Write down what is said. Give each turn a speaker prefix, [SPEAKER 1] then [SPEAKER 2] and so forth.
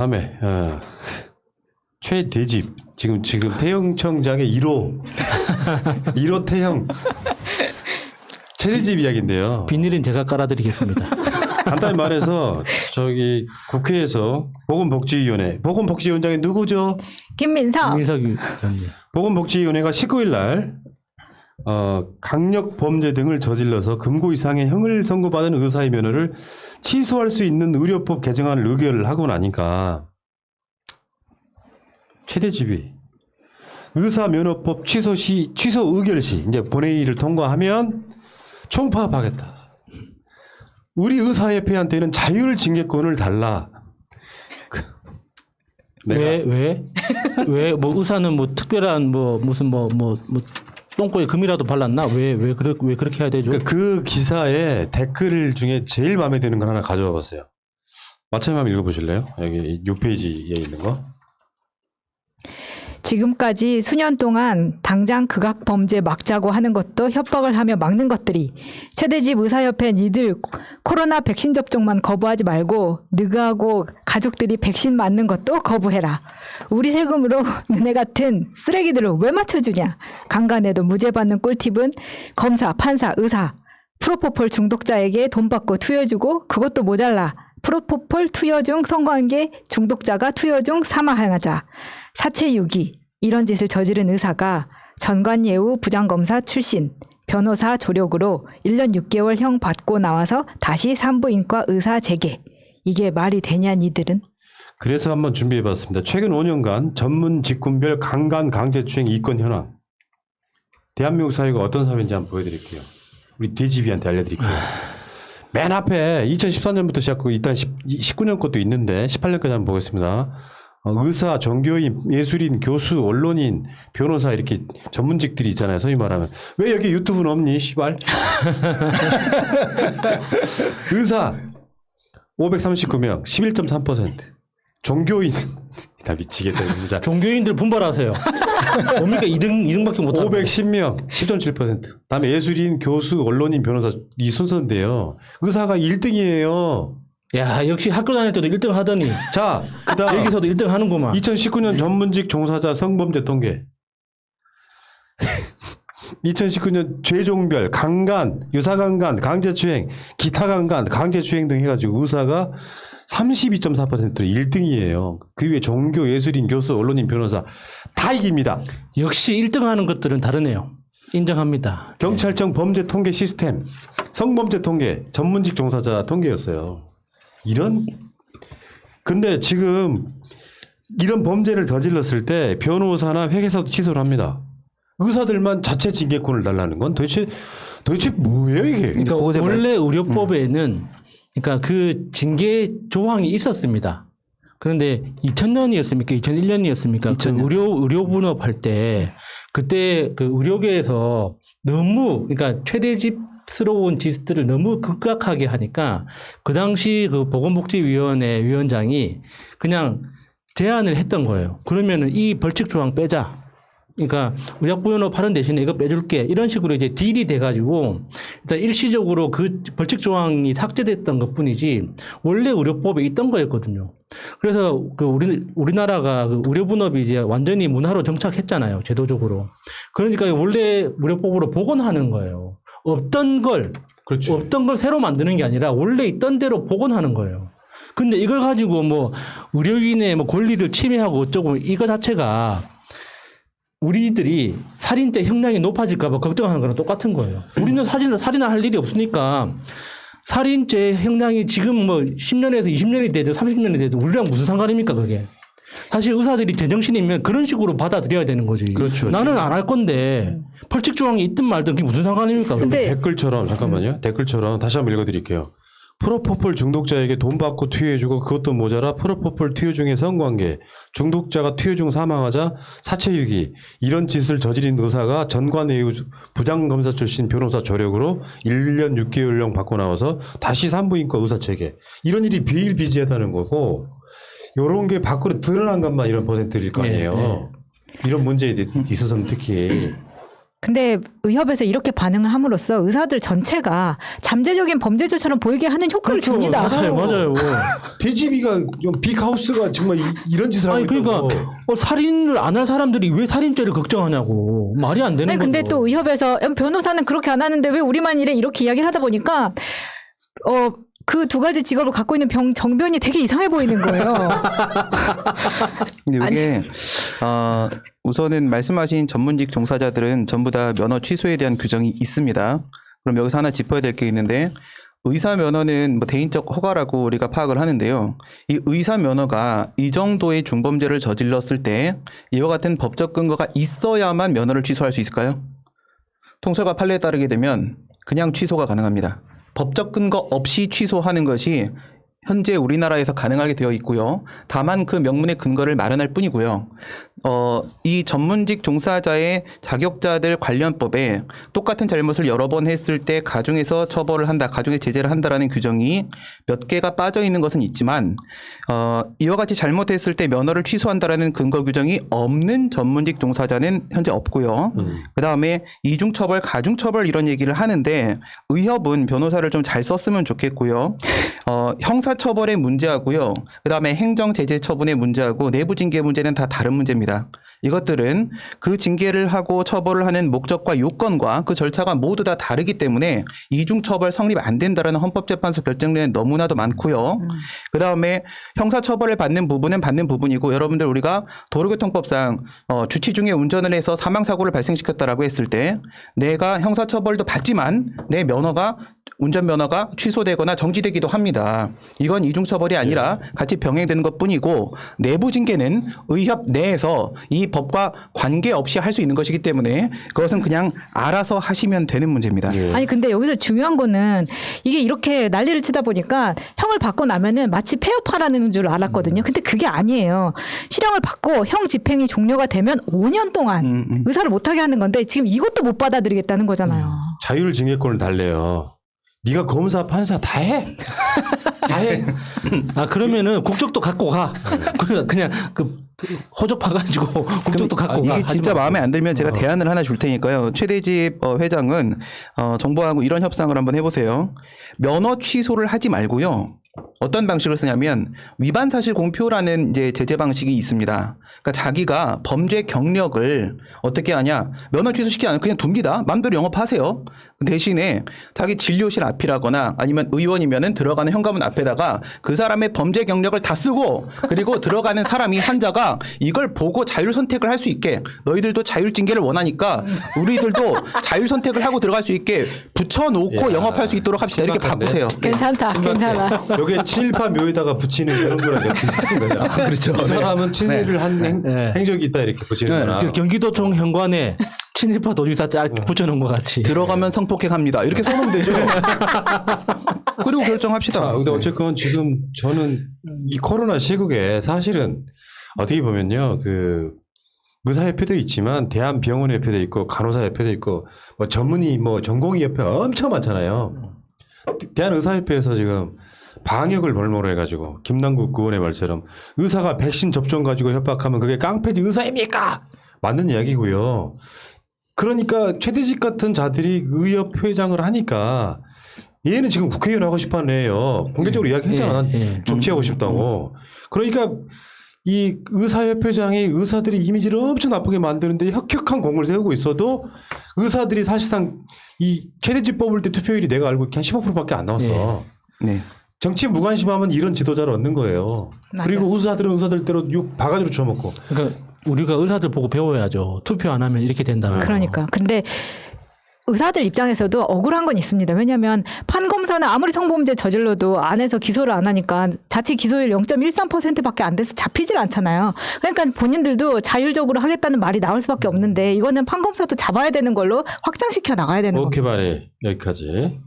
[SPEAKER 1] 다음에 최대집 지금 태형청장의 1호 태형 최대집 이야기인데요.
[SPEAKER 2] 비닐은 제가 깔아드리겠습니다.
[SPEAKER 1] 간단히 말해서 저기 국회에서 보건복지위원장이 누구죠?
[SPEAKER 3] 김민석.
[SPEAKER 2] 김민석 의원님.
[SPEAKER 1] 보건복지위원회가 19일 날 강력 범죄 등을 저질러서 금고 이상의 형을 선고받은 의사의 면허를 취소할 수 있는 의료법 개정안을 의결을 하고 나니까 최대집이 의사면허법 취소 의결 시 이제 본회의를 통과하면 총파업하겠다. 우리 의사협회한테는 자율징계권을 달라.
[SPEAKER 2] 왜 뭐 의사는 뭐 특별한 뭐 무슨 뭐 똥꼬에 금이라도 발랐나? 왜 그렇게 해야 되죠?
[SPEAKER 1] 그 기사의 댓글 중에 제일 마음에 드는 걸 하나 가져와 봤어요. 마찬가지로 한번 읽어보실래요? 여기 6페이지에 있는 거.
[SPEAKER 3] 지금까지 수년 동안 당장 극악 범죄 막자고 하는 것도 협박을 하며 막는 것들이 최대집 의사협회 니들 코로나 백신 접종만 거부하지 말고 느그하고 가족들이 백신 맞는 것도 거부해라. 우리 세금으로 너네 같은 쓰레기들을 왜 맞춰주냐. 강간에도 무죄 받는 꿀팁은 검사, 판사, 의사 프로포폴 중독자에게 돈 받고 투여주고 그것도 모자라. 프로포폴 투여 중 성관계 중독자가 투여 중 사망하자. 사체유기 이런 짓을 저지른 의사가 전관예우 부장검사 출신 변호사 조력으로 1년 6개월형 받고 나와서 다시 산부인과 의사 재개. 이게 말이 되냐 니들은?
[SPEAKER 1] 그래서 한번 준비해봤습니다. 최근 5년간 전문 직군별 강간 강제추행 이권 현황. 대한민국 사회가 어떤 사회인지 한번 보여드릴게요. 우리 대지비한테 알려드릴게요. 맨 앞에 2014년부터 시작하고 일단 19년 것도 있는데 18년까지 한번 보겠습니다. 의사, 종교인, 예술인, 교수, 언론인, 변호사 이렇게 전문직들이 있잖아요. 소위 말하면. 왜 여기 유튜브는 없니? 씨발. 의사 539명 11.3%. 종교인 나 미치겠다 진짜.
[SPEAKER 2] 종교인들 분발하세요. 뭡니까 2등밖에 못하고.
[SPEAKER 1] 510명 10.7%. 다음에 예술인, 교수, 언론인, 변호사 이 순서인데요. 의사가 1등이에요.
[SPEAKER 2] 야 역시 학교 다닐 때도 1등 하더니
[SPEAKER 1] 자, 그다음
[SPEAKER 2] 여기서도 1등 하는구만.
[SPEAKER 1] 2019년 전문직 종사자 성범죄 통계. 2019년 죄종별 강간, 유사강간, 강제추행, 기타 강간, 강제추행 등 해가지고 의사가 32.4%로 1등이에요. 그 위에 종교, 예술인, 교수, 언론인, 변호사 다 이깁니다.
[SPEAKER 2] 역시 1등 하는 것들은 다르네요. 인정합니다.
[SPEAKER 1] 경찰청 범죄 통계 시스템, 성범죄 통계, 전문직 종사자 통계였어요. 근데 지금 이런 범죄를 저질렀을 때 변호사나 회계사도 취소를 합니다. 의사들만 자체 징계권을 달라는 건 도대체 뭐예요 이게?
[SPEAKER 2] 그러니까 원래 의료법에는 그러니까 그 징계 조항이 있었습니다. 그런데 2000년이었습니까? 2001년이었습니까? 2000년. 그 의료분업 할 때 그때 그 의료계에서 너무 그러니까 최대집스러운 짓들을 너무 극악하게 하니까 그 당시 그 보건복지위원회 위원장이 그냥 제안을 했던 거예요. 그러면은 이 벌칙 조항 빼자. 그러니까 의약부연업 하는 대신에 이거 빼줄게. 이런 식으로 이제 딜이 돼가지고 일단 일시적으로 그 벌칙 조항이 삭제됐던 것 뿐이지 원래 의료법에 있던 거였거든요. 그래서 그 우리나라가 그 의료분업이 이제 완전히 문화로 정착했잖아요. 제도적으로. 그러니까 원래 의료법으로 복원하는 거예요. 없던 걸 새로 만드는 게 아니라 원래 있던 대로 복원하는 거예요. 근데 이걸 가지고 뭐 의료인의 뭐 권리를 침해하고 어쩌고 이거 자체가 우리들이 살인죄 형량이 높아질까 봐 걱정하는 거랑 똑같은 거예요. 우리는 살인할 일이 없으니까 살인죄 형량이 지금 뭐 10년에서 20년이 돼도 30년이 돼도 우리랑 무슨 상관입니까 그게. 사실 의사들이 제정신이면 그런 식으로 받아들여야 되는 거지.
[SPEAKER 1] 그렇죠.
[SPEAKER 2] 나는 안 할 건데 벌칙 조항이 있든 말든 그게 무슨 상관입니까?
[SPEAKER 3] 근데
[SPEAKER 1] 댓글처럼 잠깐만요. 댓글처럼 다시 한번 읽어드릴게요. 프로포폴 중독자에게 돈 받고 투여해주고 그것도 모자라 프로포폴 투여 중의 성관계, 중독자가 투여 중 사망하자 사체유기 이런 짓을 저지른 의사가 전관예우 부장검사 출신 변호사 조력으로 1년 6개월령 받고 나와서 다시 산부인과 의사 체계 이런 일이 비일비재하다는 거고 이런 게 밖으로 드러난 것만 이런 퍼센트일 거 아니에요. 이런 문제에 있어서는 특히
[SPEAKER 3] 근데 의협에서 이렇게 반응을 함으로써 의사들 전체가 잠재적인 범죄자처럼 보이게 하는 효과를
[SPEAKER 2] 그렇죠.
[SPEAKER 3] 줍니다.
[SPEAKER 2] 맞아요.
[SPEAKER 1] 대지비가 좀 빅하우스가 정말 이런 짓을 하고
[SPEAKER 2] 아니 그러니까
[SPEAKER 1] 있다고.
[SPEAKER 2] 살인을 안 할 사람들이 왜 살인죄를 걱정하냐고. 말이 안 되는
[SPEAKER 3] 아니,
[SPEAKER 2] 거죠.
[SPEAKER 3] 근데 또 의협에서 변호사는 그렇게 안 하는데 왜 우리만 이래 이렇게 이야기를 하다 보니까 그 두 가지 직업을 갖고 있는 정변이 되게 이상해 보이는 거예요.
[SPEAKER 4] 근데 이게 우선은 말씀하신 전문직 종사자들은 전부 다 면허 취소에 대한 규정이 있습니다. 그럼 여기서 하나 짚어야 될 게 있는데 의사 면허는 뭐 개인적 허가라고 우리가 파악을 하는데요. 이 의사 면허가 이 정도의 중범죄를 저질렀을 때 이와 같은 법적 근거가 있어야만 면허를 취소할 수 있을까요? 통설과 판례에 따르게 되면 그냥 취소가 가능합니다. 법적 근거 없이 취소하는 것이 현재 우리나라에서 가능하게 되어 있고요. 다만 그 명문의 근거를 마련할 뿐이고요. 이 전문직 종사자의 자격자들 관련법에 똑같은 잘못을 여러 번 했을 때 가중해서 처벌을 한다, 가중해 제재를 한다라는 규정이 몇 개가 빠져 있는 것은 있지만 이와 같이 잘못했을 때 면허를 취소한다라는 근거 규정이 없는 전문직 종사자는 현재 없고요. 그다음에 이중처벌, 가중처벌 이런 얘기를 하는데 의협은 변호사를 좀 잘 썼으면 좋겠고요. 형사처벌의 문제하고요. 그다음에 행정제재 처분의 문제하고 내부징계 문제는 다 다른 문제입니다. 이것들은 그 징계를 하고 처벌을 하는 목적과 요건과 그 절차가 모두 다 다르기 때문에 이중처벌 성립 안 된다라는 헌법재판소 결정례는 너무나도 많고요. 그다음에 형사처벌을 받는 부분은 받는 부분이고 여러분들 우리가 도로교통법상 주치 중에 운전을 해서 사망사고를 발생시켰다라고 했을 때 내가 형사처벌도 받지만 내 면허가 운전면허가 취소되거나 정지되기도 합니다. 이건 이중처벌이 아니라 같이 병행되는 것뿐이고 내부 징계는 의협 내에서 이 법과 관계없이 할 수 있는 것이기 때문에 그것은 그냥 알아서 하시면 되는 문제입니다.
[SPEAKER 3] 아니 근데 여기서 중요한 거는 이게 이렇게 난리를 치다 보니까 형을 받고 나면은 마치 폐업하라는 줄 알았거든요. 근데 그게 아니에요. 실형을 받고 형 집행이 종료가 되면 5년 동안 의사를 못하게 하는 건데 지금 이것도 못 받아들이겠다는 거잖아요.
[SPEAKER 1] 자율징계권을 달래요. 네가 검사, 판사 다 해. 다 해.
[SPEAKER 2] 그러면은 국적도 갖고 가. 그냥 그 호적 봐가지고 국적도 갖고 가.
[SPEAKER 4] 이게 진짜 마음에 안 들면 제가 대안을 하나 줄 테니까요. 최대집 회장은 정부하고 이런 협상을 한번 해보세요. 면허 취소를 하지 말고요. 어떤 방식을 쓰냐면 위반 사실 공표라는 이제 제재 방식이 있습니다. 그러니까 자기가 범죄 경력을 어떻게 하냐, 면허 취소시키지 않으면 그냥 둡니다. 마음대로 영업하세요. 대신에 자기 진료실 앞이라거나 아니면 의원이면은 들어가는 현관문 앞에다가 그 사람의 범죄 경력을 다 쓰고 그리고 들어가는 사람이 환자가 이걸 보고 자율 선택을 할 수 있게 너희들도 자율 징계를 원하니까 우리들도 자율 선택을 하고 들어갈 수 있게 붙여놓고 영업할 수 있도록 합시다. 이렇게
[SPEAKER 1] 신박한데?
[SPEAKER 4] 바꾸세요.
[SPEAKER 3] 괜찮다. 괜찮아.
[SPEAKER 1] 여기에 친일파 묘에다가 붙이는 그런 거랑 비슷한 거야.
[SPEAKER 2] 그렇죠.
[SPEAKER 1] 이 사람은 친일을 한
[SPEAKER 2] 네.
[SPEAKER 1] 행적이 있다 이렇게 붙이는 거나.
[SPEAKER 2] 그 경기도청 현관에 친일파 도지사 쫙 붙여놓은 것 같이.
[SPEAKER 4] 들어가면 성폭행합니다. 이렇게 써놓으면 되죠. 그리고 결정합시다.
[SPEAKER 1] 근데 어쨌건 지금 저는 이 코로나 시국에 사실은 어떻게 보면요, 그 의사협회도 있지만 대한병원협회도 있고 간호사협회도 있고 뭐 전문의 뭐 전공의 협회 엄청 많잖아요. 대한의사협회에서 지금 방역을 볼모로 해가지고 김남국 의원의 말처럼 의사가 백신 접종 가지고 협박하면 그게 깡패지 의사입니까? 맞는 이야기고요. 그러니까 최대직 같은 자들이 의협 회장을 하니까 얘는 지금 국회의원 하고 싶어하는 애예요. 공개적으로 이야기했잖아. 정치하고 싶다고. 그러니까 이 의사협회장이 의사들이 이미지를 엄청 나쁘게 만드는데 혁혁한 공을 세우고 있어도 의사들이 사실상 이 최대직 뽑을 때 투표율이 내가 알고 한 15%밖에 안 나왔어.
[SPEAKER 4] 네.
[SPEAKER 1] 정치에 무관심하면 이런 지도자를 얻는 거예요.
[SPEAKER 3] 맞아.
[SPEAKER 1] 그리고 의사들은 의사들대로 욕 바가지로 쳐먹고.
[SPEAKER 2] 그러니까 우리가 의사들 보고 배워야죠. 투표 안 하면 이렇게 된다.
[SPEAKER 3] 그러니까. 근데 의사들 입장에서도 억울한 건 있습니다. 왜냐하면 판검사는 아무리 성범죄 저질러도 안에서 기소를 안 하니까 자칫 기소율 0.13%밖에 안 돼서 잡히질 않잖아요. 그러니까 본인들도 자율적으로 하겠다는 말이 나올 수밖에 없는데 이거는 판검사도 잡아야 되는 걸로 확장시켜 나가야 되는 겁니다.
[SPEAKER 1] 오케이, 바래. 여기까지.